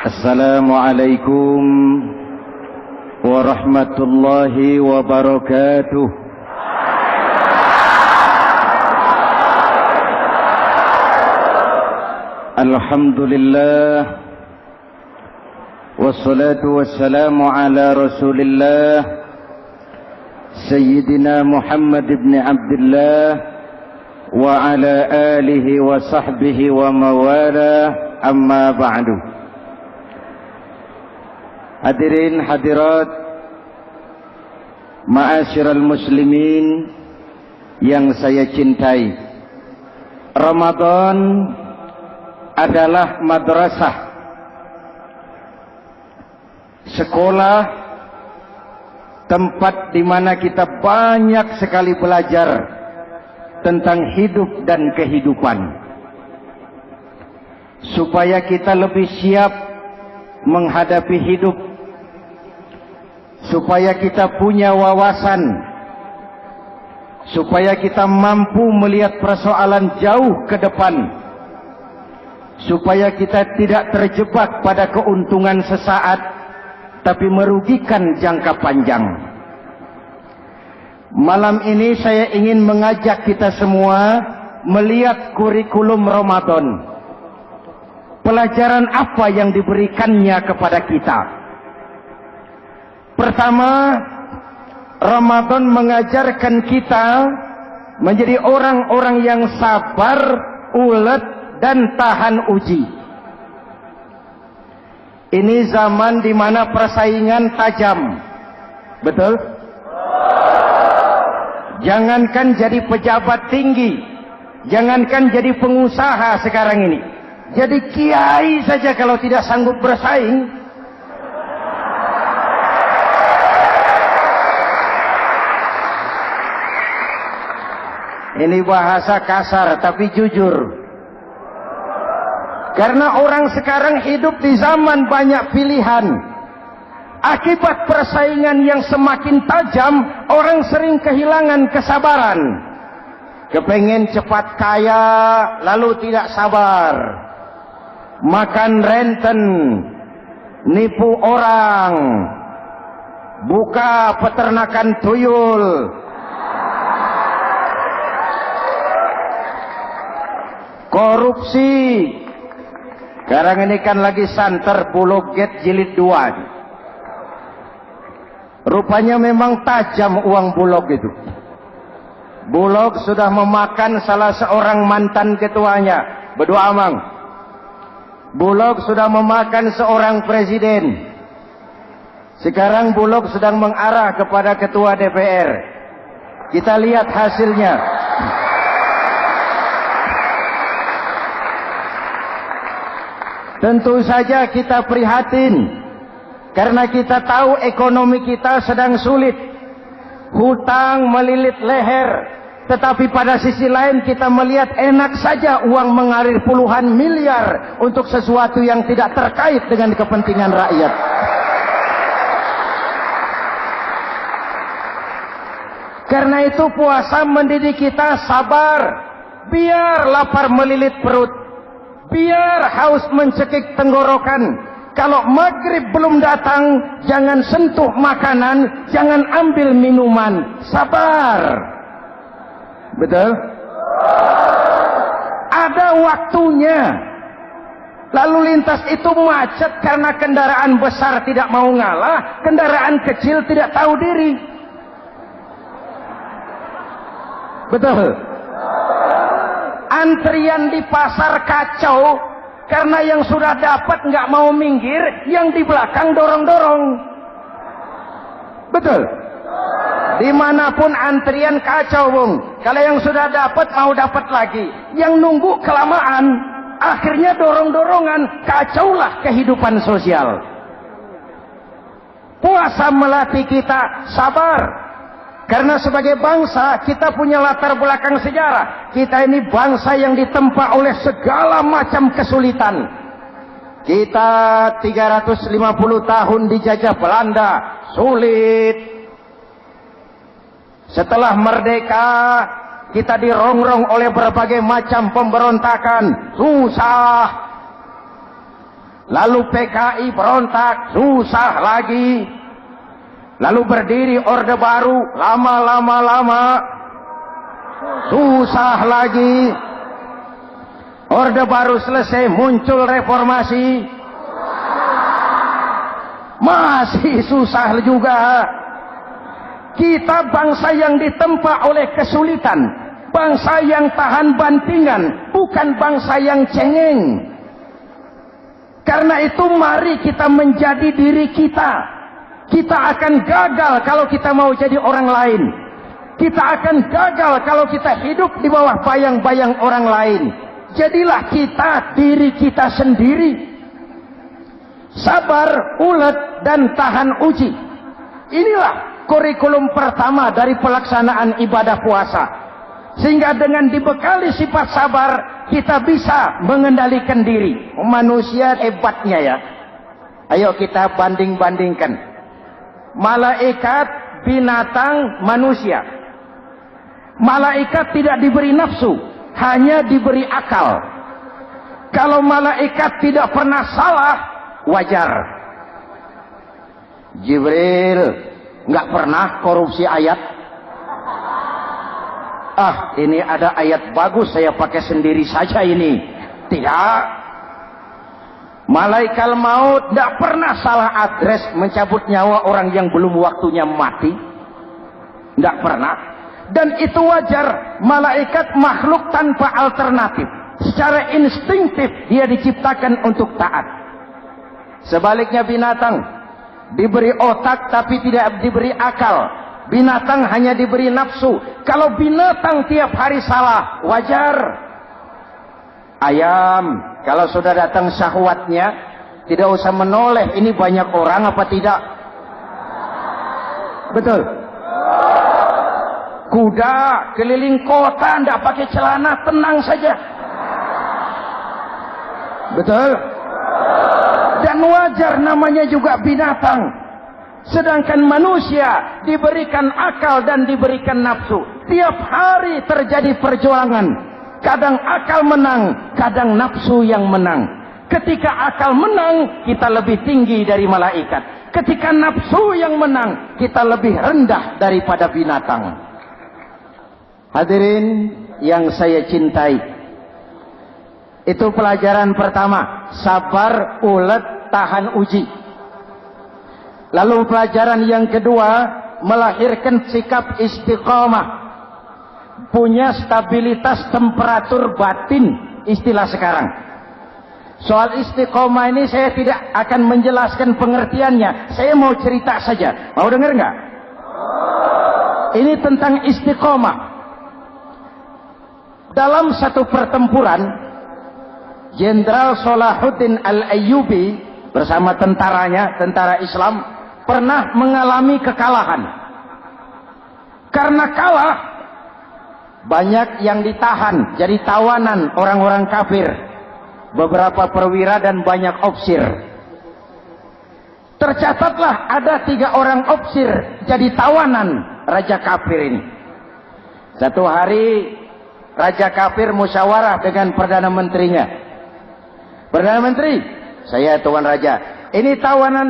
Assalamualaikum warahmatullahi wabarakatuh. Alhamdulillah wassalatu wassalamu ala Rasulillah Sayyidina Muhammad ibn Abdullah wa ala alihi wa sahbihi wa mawala, amma ba'du. Hadirin hadirat ma'asyiral muslimin yang saya cintai, Ramadan adalah madrasah, sekolah, tempat di mana kita banyak sekali belajar tentang hidup dan kehidupan, supaya kita lebih siap menghadapi hidup, supaya kita punya wawasan, supaya kita mampu melihat persoalan jauh ke depan, supaya kita tidak terjebak pada keuntungan sesaat tapi merugikan jangka panjang. Malam ini saya ingin mengajak kita semua melihat kurikulum Ramadan. Pelajaran apa yang diberikannya kepada kita? Pertama, Ramadan mengajarkan kita menjadi orang-orang yang sabar, ulet, dan tahan uji. Ini zaman di mana persaingan tajam. Betul? Jangankan jadi pejabat tinggi, jangankan jadi pengusaha sekarang ini, jadi kiai saja kalau tidak sanggup bersaing, ini bahasa kasar tapi jujur. Karena orang sekarang hidup di zaman banyak pilihan. Akibat persaingan yang semakin tajam, orang sering kehilangan kesabaran. Kepengen cepat kaya, lalu tidak sabar. Makan renten, nipu orang, buka peternakan tuyul, korupsi. Sekarang ini kan lagi santer Bulog Gate jilid 2. Rupanya memang tajam uang Bulog itu. Bulog sudah memakan salah seorang mantan ketuanya. Berdoa amang. Bulog sudah memakan seorang presiden. Sekarang Bulog sedang mengarah kepada ketua DPR. Kita lihat hasilnya. Tentu saja kita prihatin, karena kita tahu ekonomi kita sedang sulit. Hutang melilit leher, tetapi pada sisi lain kita melihat enak saja uang mengalir puluhan miliar untuk sesuatu yang tidak terkait dengan kepentingan rakyat. Karena itu puasa mendidik kita sabar, biar lapar melilit perut, biar haus mencekik tenggorokan. Kalau maghrib belum datang, jangan sentuh makanan, jangan ambil minuman. Sabar. Betul? Ada waktunya. Lalu lintas itu macet karena kendaraan besar tidak mau ngalah, kendaraan kecil tidak tahu diri. Betul? Antrian di pasar kacau karena yang sudah dapat nggak mau minggir, yang di belakang dorong-dorong. Betul? Dimanapun antrian kacau, Bung. Kalau yang sudah dapat mau dapat lagi, yang nunggu kelamaan, akhirnya dorong-dorongan, kacaulah kehidupan sosial. Puasa melatih kita sabar. Karena sebagai bangsa kita punya latar belakang sejarah. Kita ini bangsa yang ditempa oleh segala macam kesulitan. Kita 350 tahun dijajah Belanda, sulit. Setelah merdeka, kita dirongrong oleh berbagai macam pemberontakan, susah. Lalu PKI berontak, susah lagi. Lalu berdiri Orde Baru, lama-lama, susah lagi. Orde Baru selesai, muncul reformasi, masih susah juga. Kita bangsa yang ditempa oleh kesulitan, bangsa yang tahan bantingan, bukan bangsa yang cengeng. Karena itu mari kita menjadi diri kita. Kita akan gagal kalau kita mau jadi orang lain. Kita akan gagal kalau kita hidup di bawah bayang-bayang orang lain. Jadilah kita diri kita sendiri. Sabar, ulet, dan tahan uji. Inilah kurikulum pertama dari pelaksanaan ibadah puasa. Sehingga dengan dibekali sifat sabar, kita bisa mengendalikan diri. Manusia hebatnya ya. Ayo kita banding-bandingkan. Malaikat, binatang, manusia. Malaikat tidak diberi nafsu, hanya diberi akal. Kalau malaikat tidak pernah salah, wajar. Jibril nggak pernah korupsi ayat. Ini ada ayat bagus, saya pakai sendiri saja ini. Tidak. Malaikat maut tidak pernah salah adres mencabut nyawa orang yang belum waktunya mati. Tidak pernah. Dan itu wajar. Malaikat makhluk tanpa alternatif. Secara instinktif dia diciptakan untuk taat. Sebaliknya binatang diberi otak tapi tidak diberi akal. Binatang hanya diberi nafsu. Kalau binatang tiap hari salah, wajar. Ayam, kalau sudah datang syahwatnya, tidak usah menoleh. Ini banyak orang apa tidak? Betul. Kuda keliling kota, tidak pakai celana, tenang saja. Betul. Dan wajar, namanya juga binatang. Sedangkan manusia diberikan akal dan diberikan nafsu. Tiap hari terjadi perjuangan. Kadang akal menang, kadang nafsu yang menang. Ketika akal menang, kita lebih tinggi dari malaikat. Ketika nafsu yang menang, kita lebih rendah daripada binatang. Hadirin yang saya cintai, itu pelajaran pertama, sabar, ulet, tahan uji. Lalu pelajaran yang kedua, melahirkan sikap istiqomah. Punya stabilitas temperatur batin, istilah sekarang. Soal istiqomah ini saya tidak akan menjelaskan pengertiannya. Saya mau cerita saja. Mau dengar nggak? Ini tentang istiqomah. Dalam satu pertempuran, Jenderal Salahuddin Al-Ayyubi bersama tentaranya, tentara Islam, pernah mengalami kekalahan. Karena kalah, banyak yang ditahan, jadi tawanan orang-orang kafir. Beberapa perwira dan banyak ofsir. Tercatatlah ada 3 orang ofsir jadi tawanan Raja Kafir ini. Satu hari Raja Kafir musyawarah dengan Perdana Menterinya. Perdana Menteri, saya Tuan Raja, ini tawanan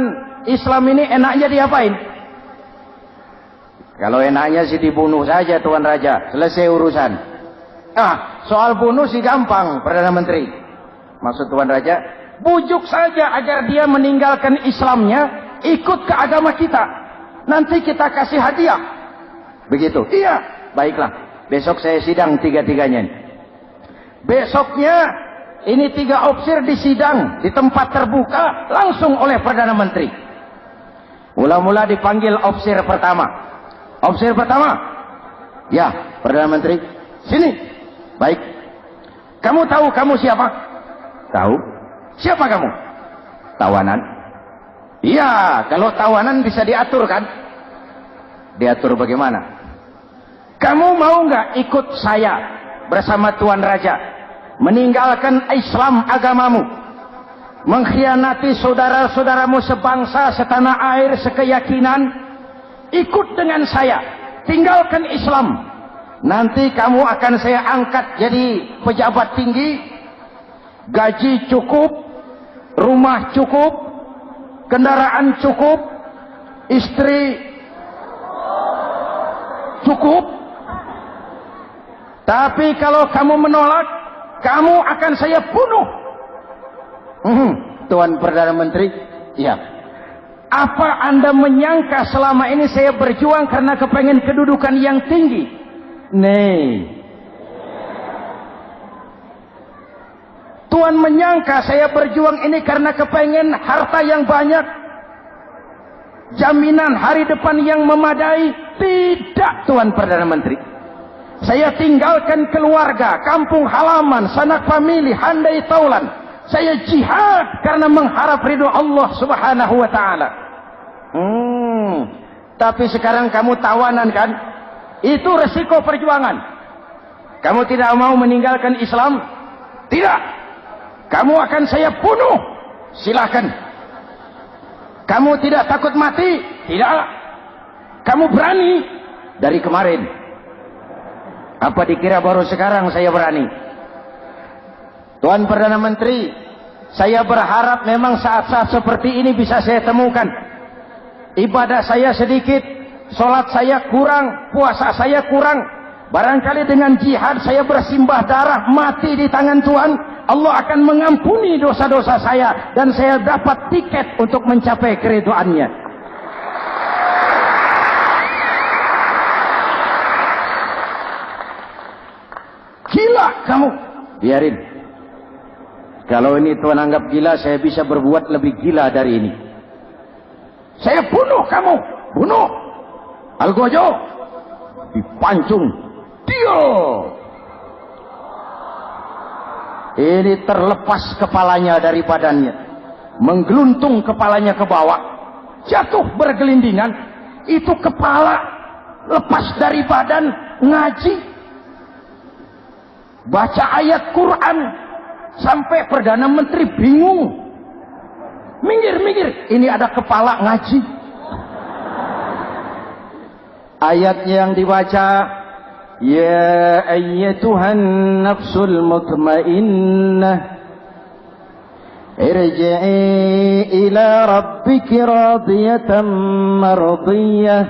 Islam ini enaknya diapain? Kalau enaknya sih dibunuh saja Tuan Raja, selesai urusan. Soal bunuh sih gampang Perdana Menteri. Maksud Tuan Raja, bujuk saja agar dia meninggalkan Islamnya, ikut ke agama kita. Nanti kita kasih hadiah. Begitu. Iya, baiklah. Besok saya sidang 3-3-nya. Besoknya ini 3 ofsir disidang di tempat terbuka langsung oleh Perdana Menteri. Mula-mula dipanggil ofsir pertama. Ofsir pertama, ya Perdana Menteri, sini. Baik. Kamu tahu kamu siapa? Tahu. Siapa kamu? Tawanan. Iya, kalau tawanan bisa diatur kan? Diatur bagaimana? Kamu mau nggak ikut saya bersama Tuan Raja meninggalkan Islam agamamu, mengkhianati saudara-saudaramu sebangsa, setanah air, sekeyakinan? Ikut dengan saya, tinggalkan Islam. Nanti kamu akan saya angkat jadi pejabat tinggi, gaji cukup, rumah cukup, kendaraan cukup, istri cukup. Tapi kalau kamu menolak, kamu akan saya bunuh. Tuan Perdana Menteri, ya. Apa Anda menyangka selama ini saya berjuang karena kepengen kedudukan yang tinggi? Nih. Tuan menyangka saya berjuang ini karena kepengen harta yang banyak, jaminan hari depan yang memadai? Tidak, Tuan Perdana Menteri. Saya tinggalkan keluarga, kampung halaman, sanak famili, handai taulan. Saya jihad karena mengharap ridho Allah Subhanahu wa ta'ala. Tapi sekarang kamu tawanan kan? Itu resiko perjuangan. Kamu tidak mau meninggalkan Islam? Tidak. Kamu akan saya bunuh. Silakan. Kamu tidak takut mati? Tidak. Kamu berani? Dari kemarin. Apa dikira baru sekarang saya berani? Tuan Perdana Menteri, saya berharap memang saat-saat seperti ini bisa saya temukan. Ibadah saya sedikit, sholat saya kurang, puasa saya kurang. Barangkali dengan jihad saya bersimbah darah, mati di tangan Tuhan, Allah akan mengampuni dosa-dosa saya dan saya dapat tiket untuk mencapai keridhaannya. Gila kamu. Biarin. Kalau ini Tuan anggap gila, saya bisa berbuat lebih gila dari ini. Saya bunuh kamu. Bunuh. Algojo. Dipancung. Dio. Ini terlepas kepalanya dari badannya. Menggeluntung kepalanya ke bawah. Jatuh bergelindingan. Itu kepala lepas dari badan. Ngaji. Baca ayat Quran. Sampai Perdana Menteri bingung. Minggir. Ini ada kepala ngaji. Ayatnya yang dibaca, ya ayyatuhan nafsul mutmainnah, irji'i ila rabbiki radiyatan mardiyah.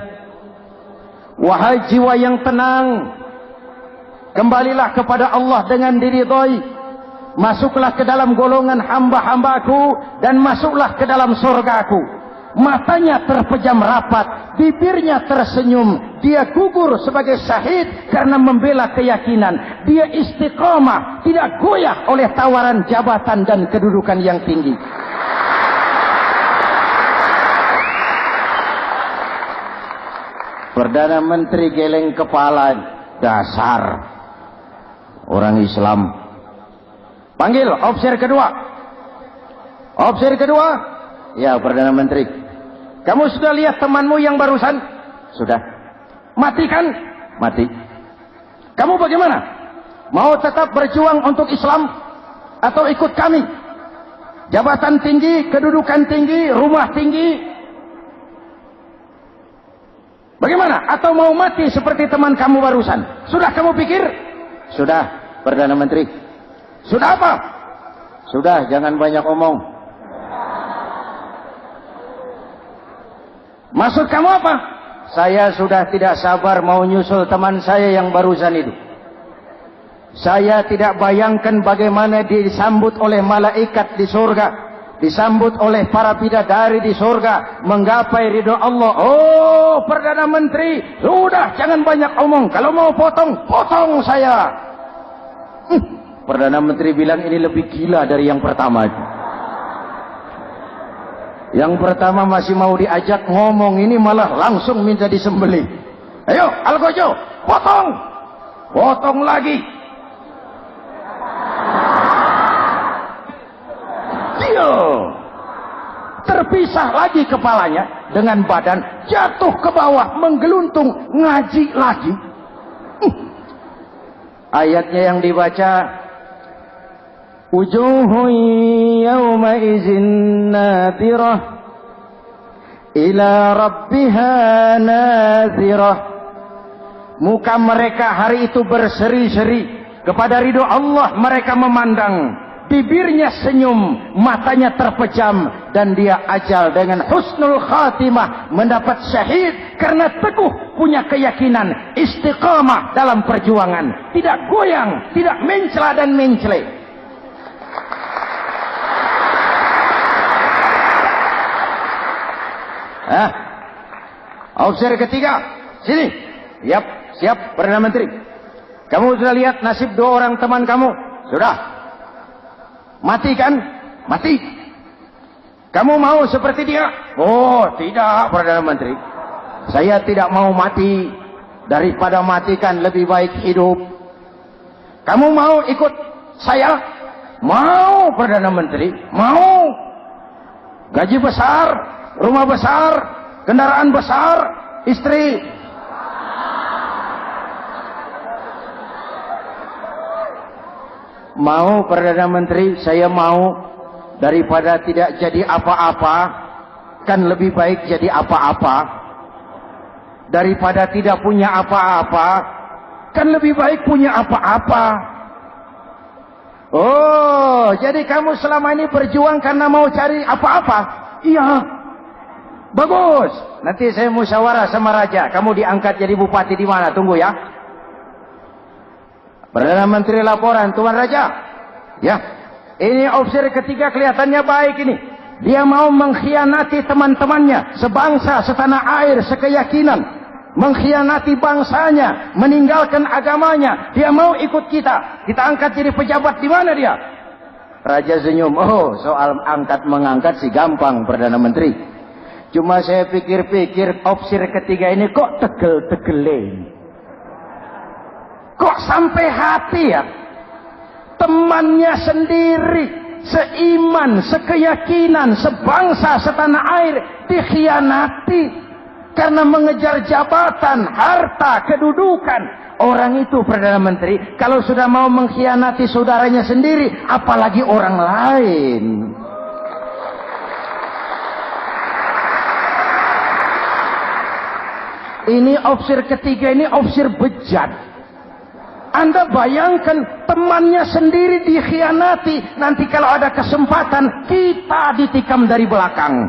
Wahai jiwa yang tenang, kembalilah kepada Allah dengan diridhai. Masuklah ke dalam golongan hamba-hambaku dan masuklah ke dalam surgaku. Matanya terpejam rapat, bibirnya tersenyum. Dia gugur sebagai syahid karena membela keyakinan. Dia istiqamah, tidak goyah oleh tawaran jabatan dan kedudukan yang tinggi. Perdana Menteri geleng kepala. Dasar orang Islam. Panggil officer kedua. Officer kedua. Ya, Perdana Menteri. Kamu sudah lihat temanmu yang barusan? Sudah. Mati kan? Mati. Kamu bagaimana? Mau tetap berjuang untuk Islam? Atau ikut kami? Jabatan tinggi, kedudukan tinggi, rumah tinggi. Bagaimana? Atau mau mati seperti teman kamu barusan? Sudah kamu pikir? Sudah, Perdana Menteri. Sudah apa? Sudah, jangan banyak omong. Maksud kamu apa? Saya sudah tidak sabar mau nyusul teman saya yang barusan itu. Saya tidak bayangkan bagaimana disambut oleh malaikat di surga, disambut oleh para bidadari di surga, menggapai ridho Allah. Oh, Perdana Menteri, sudah jangan banyak omong. Kalau mau potong, potong saya. Perdana Menteri bilang ini lebih gila dari yang pertama. Yang pertama masih mau diajak ngomong, ini malah langsung minta disembelih. Ayo, Algojo, potong. Potong lagi. Dio. Terpisah lagi kepalanya dengan badan, jatuh ke bawah, menggeluntung, ngaji lagi. Ayatnya yang dibaca, wujuhun yawma izin nadirah ila rabbiha nazirah. Muka mereka hari itu berseri-seri kepada ridho Allah. Mereka memandang bibirnya senyum, matanya terpejam, dan dia ajal dengan husnul khatimah, mendapat syahid karena teguh punya keyakinan, istiqamah dalam perjuangan, tidak goyang, tidak mencela dan mencele. Officer ketiga, sini. Siap, Perdana Menteri. Kamu sudah lihat nasib 2 orang teman kamu? Sudah. Mati kan? Mati. Kamu mau seperti dia? Oh, tidak, Perdana Menteri. Saya tidak mau mati. Daripada matikan lebih baik hidup. Kamu mau ikut saya? Mau, Perdana Menteri. Mau. Gaji besar, rumah besar, kendaraan besar, istri. Mau, Perdana Menteri, saya mau. Daripada tidak jadi apa-apa, kan lebih baik jadi apa-apa. Daripada tidak punya apa-apa, kan lebih baik punya apa-apa. Oh, jadi kamu selama ini berjuang karena mau cari apa-apa? Iya. Bagus. Nanti saya musyawarah sama raja. Kamu diangkat jadi bupati di mana? Tunggu ya. Perdana Menteri laporan, Tuan Raja. Ya, ini officer ketiga kelihatannya baik ini. Dia mau mengkhianati teman-temannya, sebangsa, setanah air, sekeyakinan. Mengkhianati bangsanya, meninggalkan agamanya. Dia mau ikut kita. Kita angkat jadi pejabat, di mana dia? Raja senyum. Oh, soal angkat mengangkat sih gampang, Perdana Menteri. Cuma saya pikir-pikir officer ketiga ini kok tegel-tegelin. Kok sampai hati ya? Temannya sendiri, seiman, sekeyakinan, sebangsa, setanah air, dikhianati karena mengejar jabatan, harta, kedudukan. Orang itu, Perdana Menteri, kalau sudah mau mengkhianati saudaranya sendiri, apalagi orang lain. Ini officer ketiga, ini officer bejat. Anda bayangkan temannya sendiri dikhianati. Nanti kalau ada kesempatan, kita ditikam dari belakang.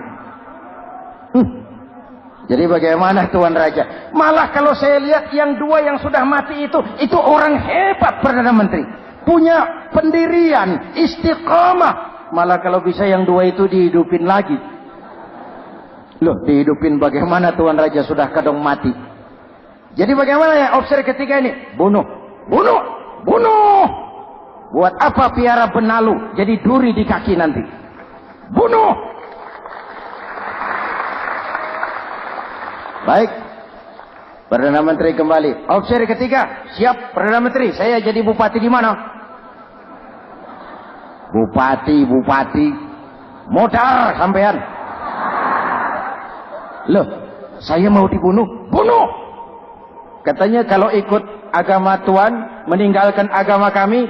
Jadi bagaimana Tuan Raja? Malah kalau saya lihat yang 2 yang sudah mati itu orang hebat, Perdana Menteri. Punya pendirian, istiqamah. Malah kalau bisa yang 2 itu dihidupin lagi. Loh, dihidupin bagaimana Tuan Raja, sudah kadang mati. Jadi bagaimana ya officer ketiga ini? Bunuh. Buat apa piara benalu jadi duri di kaki nanti? Bunuh. Baik, Perdana Menteri kembali. Officer ketiga, siap Perdana Menteri. Saya jadi bupati di mana? Bupati. Modal sampean. Loh, saya mau dibunuh. Bunuh. Katanya kalau ikut agama Tuan, meninggalkan agama kami,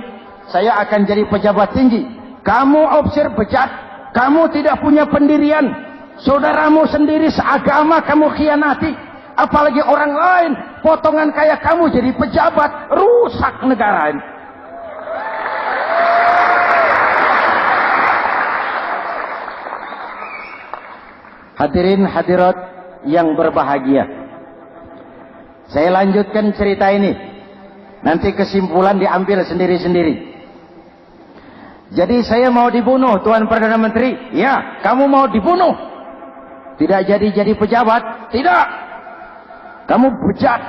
saya akan jadi pejabat tinggi. Kamu officer bejat, kamu tidak punya pendirian. Saudaramu sendiri seagama kamu khianati, apalagi orang lain. Potongan kayak kamu jadi pejabat, rusak negara ini. Hadirin hadirat yang berbahagia, saya lanjutkan cerita ini. Nanti kesimpulan diambil sendiri-sendiri. Jadi saya mau dibunuh, Tuan Perdana Menteri. Ya, kamu mau dibunuh. Tidak jadi pejabat. Tidak. Kamu bejat.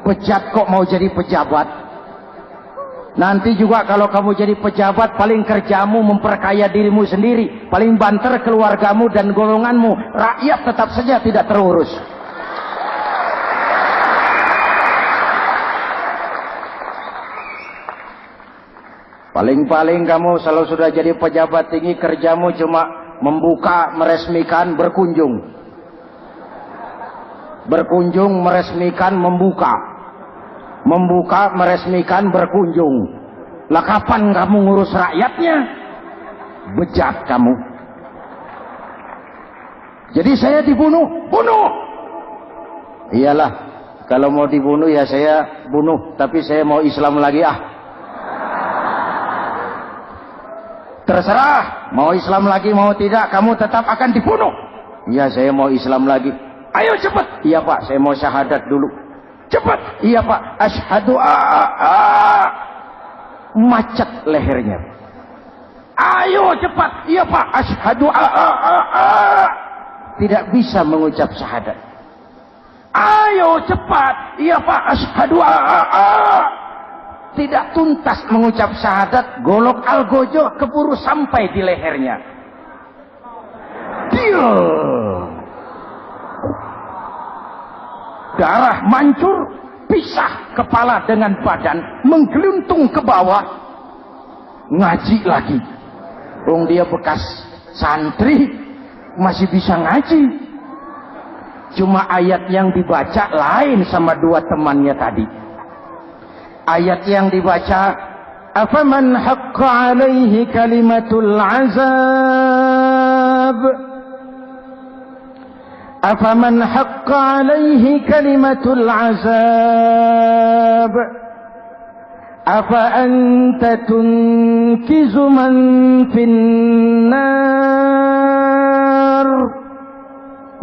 Bejat kok mau jadi pejabat. Nanti juga kalau kamu jadi pejabat, paling kerjamu memperkaya dirimu sendiri. Paling banter keluargamu dan golonganmu. Rakyat tetap saja tidak terurus. Paling-paling kamu kalau sudah jadi pejabat tinggi, kerjamu cuma membuka, meresmikan, berkunjung. Berkunjung, meresmikan, membuka. Membuka, meresmikan, berkunjung. Lah kapan kamu ngurus rakyatnya? Bejat kamu. Jadi saya dibunuh. Bunuh. Iyalah, kalau mau dibunuh ya saya bunuh. Tapi saya mau Islam lagi ah. Terserah, mau Islam lagi mau tidak, kamu tetap akan dibunuh. Iya, saya mau Islam lagi. Ayo cepat. Iya Pak, saya mau syahadat dulu. Cepat. Iya Pak, asyhadu macet lehernya. Ayo cepat. Iya Pak, asyhadu tidak bisa mengucap syahadat. Ayo cepat. Iya Pak, asyhadu tidak tuntas mengucap syahadat, golok algojo keburu sampai di lehernya. Darah mancur, pisah kepala dengan badan, menggeluntung ke bawah. Ngaji lagi. Dia bekas santri, masih bisa ngaji. Cuma ayat yang dibaca lain sama dua temannya tadi. Ayat yang dibaca, afaman haqqa alaihi kalimatul azab, afaman haqqa alaihi kalimatul azab, afa anta tunkizu man finnar.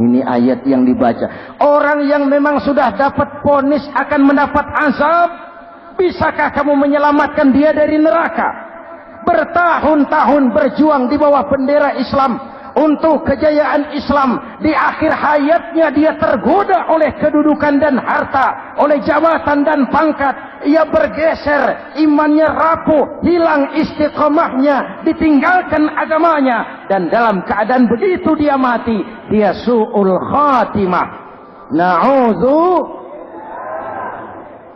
Ini ayat yang dibaca. Orang yang memang sudah dapat vonis akan mendapat azab, bisakah kamu menyelamatkan dia dari neraka? Bertahun-tahun berjuang di bawah bendera Islam untuk kejayaan Islam. Di akhir hayatnya dia tergoda oleh kedudukan dan harta, oleh jabatan dan pangkat. Ia bergeser, imannya rapuh, hilang istiqomahnya, ditinggalkan agamanya, dan dalam keadaan begitu dia mati. Dia su'ul khatimah. Na'udzu.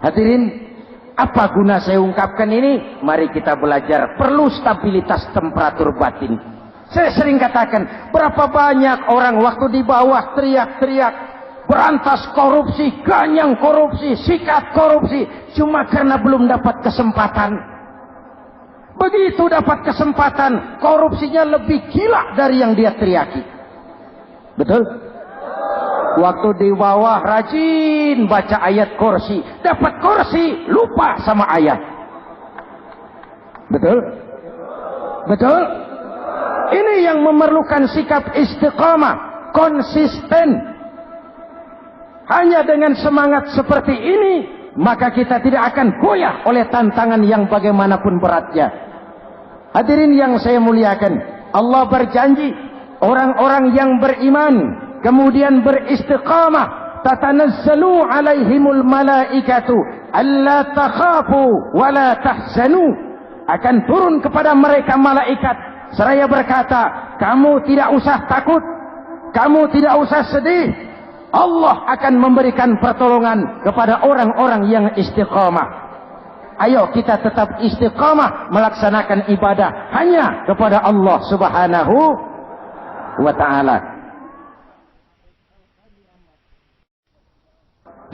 Hadirin, apa guna saya ungkapkan ini? Mari kita belajar. Perlu stabilitas temperatur batin. Saya sering katakan, berapa banyak orang waktu di bawah teriak-teriak, berantas korupsi, ganyang korupsi, sikat korupsi, cuma karena belum dapat kesempatan. Begitu dapat kesempatan, korupsinya lebih gila dari yang dia teriaki. Betul? Waktu di bawah rajin baca ayat kursi, dapat kursi, lupa sama ayat. Betul? Betul? Ini yang memerlukan sikap istiqamah, konsisten. Hanya dengan semangat seperti ini, maka kita tidak akan goyah oleh tantangan yang bagaimanapun beratnya. Hadirin yang saya muliakan, Allah berjanji, orang-orang yang beriman kemudian beristiqamah, tatanazzalu alaihimul malaikatu alla takhafu wa la tahzanu, akan turun kepada mereka malaikat seraya berkata, kamu tidak usah takut, kamu tidak usah sedih. Allah akan memberikan pertolongan kepada orang-orang yang istiqamah. Ayo kita tetap istiqamah melaksanakan ibadah hanya kepada Allah Subhanahu wa ta'ala.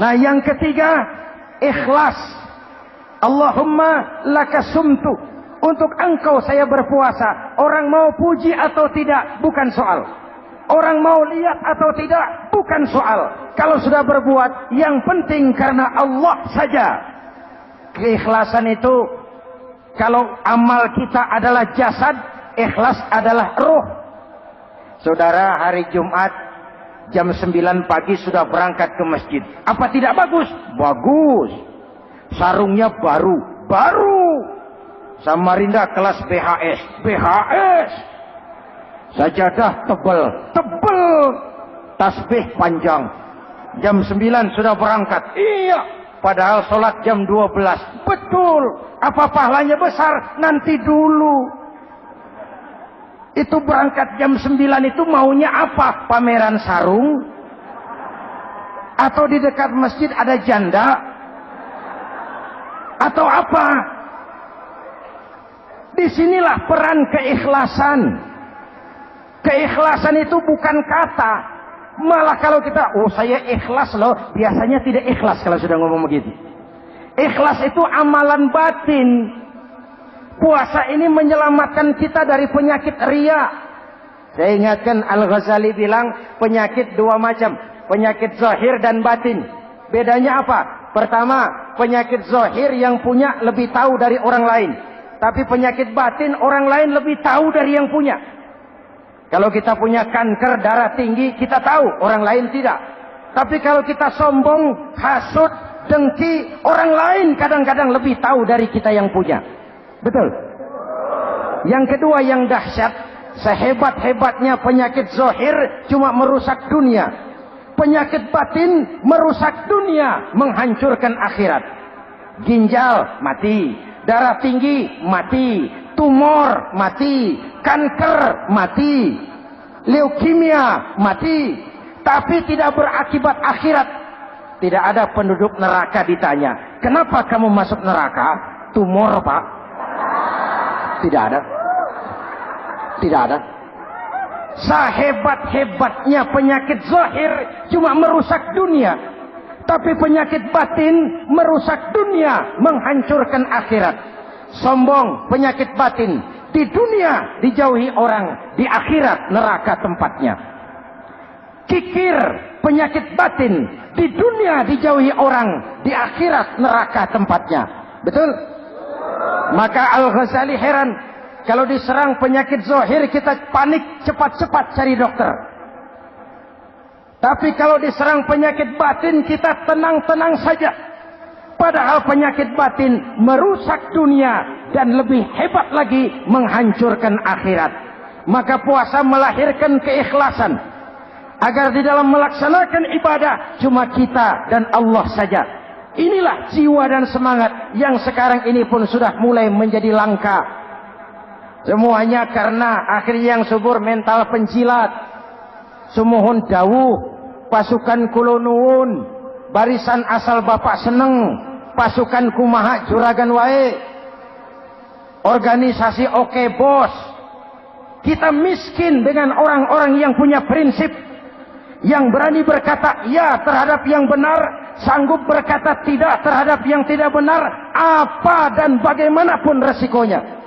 Nah, yang ketiga, ikhlas. Allahumma laka sumtu, untuk engkau saya berpuasa. Orang mau puji atau tidak bukan soal, orang mau lihat atau tidak bukan soal. Kalau sudah berbuat, yang penting karena Allah saja. Keikhlasan itu, kalau amal kita adalah jasad, ikhlas adalah ruh. Saudara, hari Jumat jam 9 pagi sudah berangkat ke masjid. Apa tidak bagus? Bagus. Sarungnya baru. Samarinda kelas BHS. Sajadah tebal. Tasbih panjang. Jam 9 sudah berangkat. Iya. Padahal sholat jam 12. Betul. Apa pahalanya besar? Nanti dulu. Itu berangkat jam 9 itu maunya apa? Pameran sarung? Atau di dekat masjid ada janda? Atau apa? Disinilah peran keikhlasan. Keikhlasan itu bukan kata. Malah kalau kita, saya ikhlas loh, biasanya tidak ikhlas kalau sudah ngomong begitu. Ikhlas itu amalan batin. Puasa ini menyelamatkan kita dari penyakit riya. Saya ingatkan Al-Ghazali bilang penyakit dua macam, penyakit zahir dan batin. Bedanya apa? Pertama, penyakit zahir yang punya lebih tahu dari orang lain. Tapi penyakit batin orang lain lebih tahu dari yang punya. Kalau kita punya kanker darah tinggi, kita tahu, orang lain tidak. Tapi kalau kita sombong, hasut, dengki, orang lain kadang-kadang lebih tahu dari kita yang punya. Betul? Yang kedua yang dahsyat, sehebat-hebatnya penyakit zahir cuma merusak dunia. Penyakit batin merusak dunia, menghancurkan akhirat. Ginjal mati, darah tinggi mati, tumor mati, kanker mati, leukemia mati, tapi tidak berakibat akhirat. Tidak ada penduduk neraka ditanya, kenapa kamu masuk neraka? Tumor, Pak. Tidak ada. Tidak ada. Sehebat-hebatnya penyakit zahir cuma merusak dunia, tapi penyakit batin merusak dunia, menghancurkan akhirat. Sombong, penyakit batin, di dunia dijauhi orang, di akhirat neraka tempatnya. Kikir, penyakit batin, di dunia dijauhi orang, di akhirat neraka tempatnya. Betul? Maka Al-Ghazali heran, kalau diserang penyakit zahir kita panik, cepat-cepat cari dokter. Tapi kalau diserang penyakit batin kita tenang-tenang saja. Padahal penyakit batin merusak dunia dan lebih hebat lagi menghancurkan akhirat. Maka puasa melahirkan keikhlasan. Agar di dalam melaksanakan ibadah cuma kita dan Allah saja. Inilah jiwa dan semangat yang sekarang ini pun sudah mulai menjadi langka. Semuanya karena akhirnya yang subur mental penjilat. Sumuhun dawuh, pasukan kulonuun, barisan asal bapak seneng, pasukan kumaha juragan wae, organisasi oke bos. Kita miskin dengan orang-orang yang punya prinsip, yang berani berkata ya terhadap yang benar, sanggup berkata tidak terhadap yang tidak benar, apa dan bagaimanapun resikonya.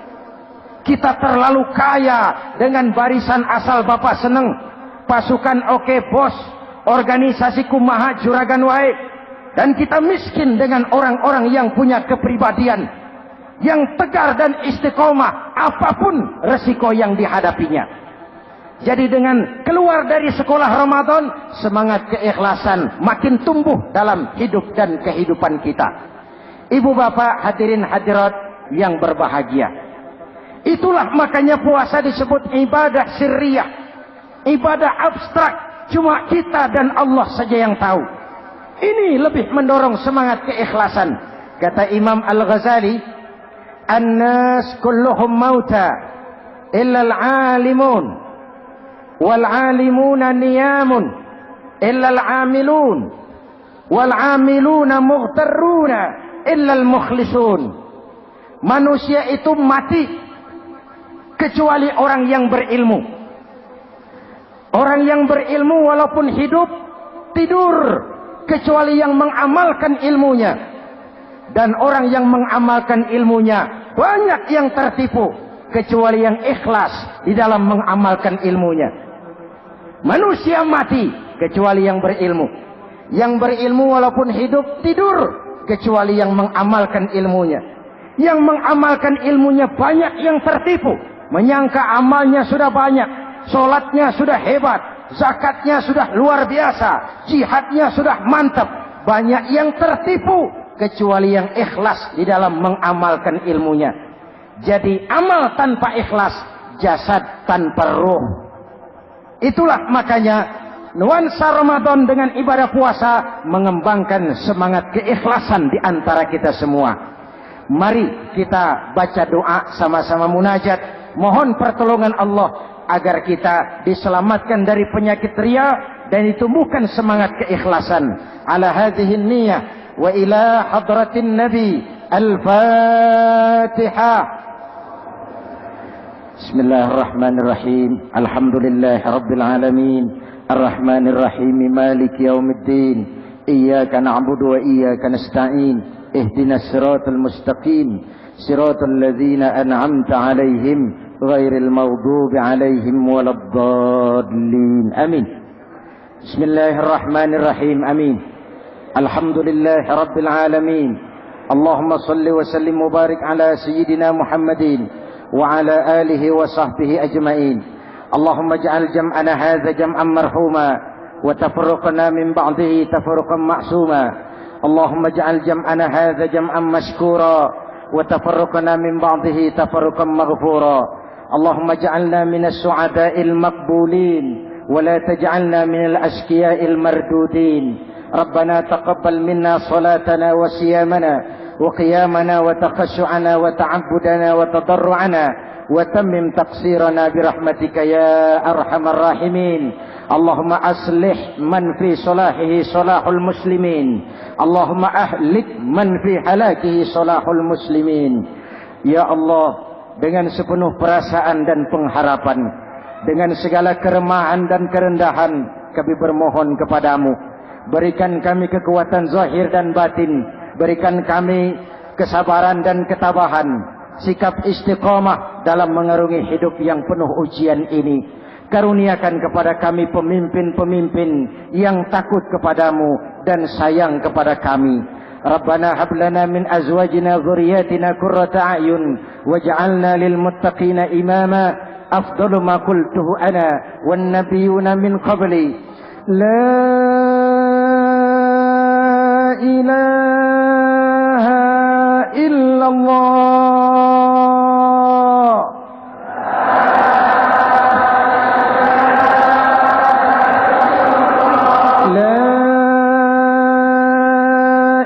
Kita terlalu kaya dengan barisan asal bapak seneng, pasukan oke bos, organisasi kumaha juragan wae. Dan kita miskin dengan orang-orang yang punya kepribadian, yang tegar dan istiqomah apapun resiko yang dihadapinya. Jadi dengan keluar dari sekolah Ramadan, semangat keikhlasan makin tumbuh dalam hidup dan kehidupan kita. Ibu bapak hadirin hadirat yang berbahagia, itulah makanya puasa disebut ibadah sirriyah, ibadah abstrak, cuma kita dan Allah saja yang tahu. Ini lebih mendorong semangat keikhlasan. Kata Imam Al-Ghazali, "An-nas kulluhum mauta illa al-alimun wal 'alimuna niyamun illa al-'amilun wal 'amiluna mughtarruna illa al-mukhlisun." Manusia itu mati kecuali orang yang berilmu. Orang yang berilmu walaupun hidup tidur kecuali yang mengamalkan ilmunya. Dan orang yang mengamalkan ilmunya banyak yang tertipu kecuali yang ikhlas di dalam mengamalkan ilmunya. Manusia mati kecuali yang berilmu. Yang berilmu walaupun hidup tidur kecuali yang mengamalkan ilmunya. Yang mengamalkan ilmunya banyak yang tertipu, menyangka amalnya sudah banyak, sholatnya sudah hebat, zakatnya sudah luar biasa, jihadnya sudah mantap. Banyak yang tertipu kecuali yang ikhlas di dalam mengamalkan ilmunya. Jadi amal tanpa ikhlas, jasad tanpa ruh. Itulah makanya nuansa Ramadan dengan ibadah puasa mengembangkan semangat keikhlasan di antara kita semua. Mari kita baca doa sama-sama munajat, mohon pertolongan Allah agar kita diselamatkan dari penyakit riya dan ditumbuhkan semangat keikhlasan. Ala hadhihi niyyah wa ila hadratin nabi. Al-Fatihah. Bismillahirrahmanirrahim. Alhamdulillahi rabbil alamin. Ar-Rahmanir Rahim. Maliki yaumiddin. Iyyaka na'budu wa iyyaka nasta'in. Ihdinas siratal mustaqim. Siratal ladzina an'amta 'alaihim غير المغضوب عليهم ولا الضالين آمين. بسم الله الرحمن الرحيم آمين. الحمد لله رب العالمين Allahumma salli wa sallim mubarak ala sayyidina Muhammadin wa ala alihi wa sahbihi ajma'in. Allahumma ja'al jam'ana hadza jam'an marhuma wa tafarruqana min ba'dihi tafarruqan ma'suma. Allahumma ja'al jam'ana hadza jam'an mashkura wa tafarruqana min ba'dihi tafarruqan maghfura. Allahumma ja'alna minas su'ada'il maqbulin wa la taj'alna minal ashqiya'il mardudin. ربنا تقبل منا صلاتنا وصيامنا وقيامنا وتخشعنا وتعبدنا وتضرعنا وتمم تقصيرنا برحمتك يا أرحم الراحمين. اللهم أصلح من في صلاحه صلاح المسلمين. اللهم أهلك من في هلاكه صلاح المسلمين. Ya Allah, dengan sepenuh perasaan dan pengharapan, dengan segala keremahan dan kerendahan, kami bermohon kepadamu, berikan kami kekuatan zahir dan batin, berikan kami kesabaran dan ketabahan, sikap istiqamah dalam mengarungi hidup yang penuh ujian ini. Karuniakan kepada kami pemimpin-pemimpin yang takut kepadamu dan sayang kepada kami. Rabbana hab lana min azwajina dzurriyyatina qurrata a'yun waj'alna lil muttaqina imama. Afdalu ma qultuhu ana wan nabiyyuna min qabli. La ilaha illallah. La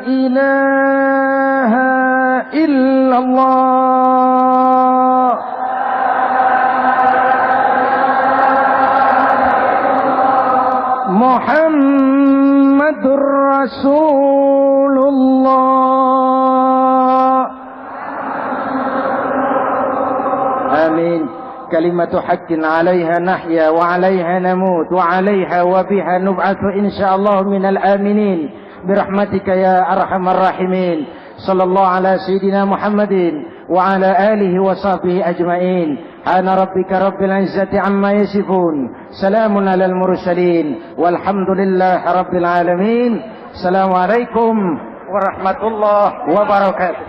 ilaha illallah. Muhammadur Rasulullah. Amin. Kalimatu haqqin 'alaiha nahya wa 'alaiha namut wa 'alaiha wa biha nub'atsu insyaallah minal aminin birahmatika ya arhamar rahimin. Sallallahu ala sayyidina Muhammadin wa ala alihi wa sahbihi ajma'in. Ana rabbika rabbil izzati amma yasifun. Salamun alal mursalin walhamdulillahi rabbil alamin. Assalamualaikum warahmatullahi wabarakatuh.